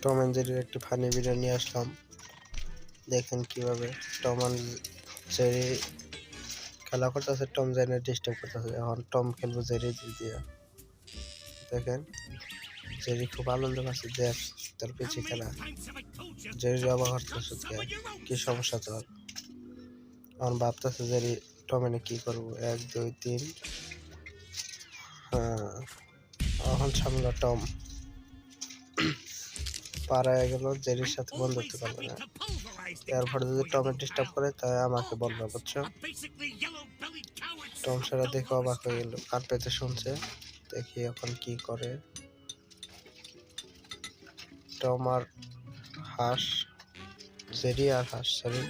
Tom and জেরির একটি funny video নিয়ে আসলাম। দেখেন কিভাবে টম এন্ড জেরি খেলা করতেছে, টম জেরি ডিস্টার্ব করতেছে। এখন টম খেলবো জেরি দিয়ে। দেখেন জেরি খুব আনন্দ পাচ্ছে, দেখ তোর পিছিয়ে খেলা। জেরি অবাক হচ্ছে, কি সমস্যা তোর? এখন ভাবতেছে জেরি টমেনে কি করবো, 1 2 3। হ্যাঁ, এখন সামলা টম পাড়ায় গেল, জেরির সাথে বন্ধুত্ব করবে না। এরপরে যদি টমে ডিস্টার্ব করে তাই আমাকে বলবে, বুঝছো? টম সেটা দেখে অবাক হয়ে গেল, কান পেতে শুনছে। দেখি এখন কি করে। টম আর হাঁস, জেরি আর হাঁস, সরি।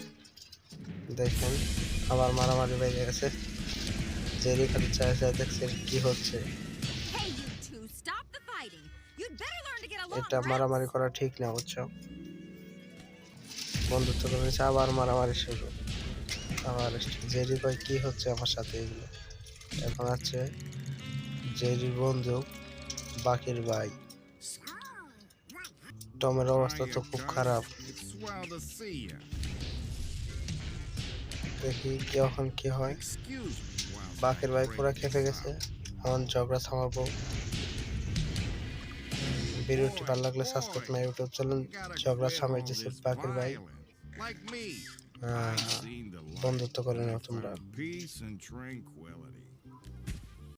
দেখেন আবার মারামারি বেজে গেছে। জেরি খালি চায় চায় দেখছে কি হচ্ছে। এটা মারামারি করা ঠিক না, বুঝছো? বন্ধুত্ব করেছে, আবার মারামারি শুরু। আবার জেরি ভাই কি হচ্ছে আমার সাথে এগুলো। এখন আছে জেরির বন্ধু বাকির ভাই। টমের অবস্থা তো খুব খারাপ। দেখি এখন কি হয়। বাকির ভাই পুরো খেপে গেছে। এখন ঝগড়া থামাবো। ভিডিওটি ভালো লাগলে সাবস্ক্রাইব না ইউটিউব চ্যানেল। ঝগড়া থামাই দিছে বাকির ভাই। বন্ধুত্ব করে নাও তোমরা।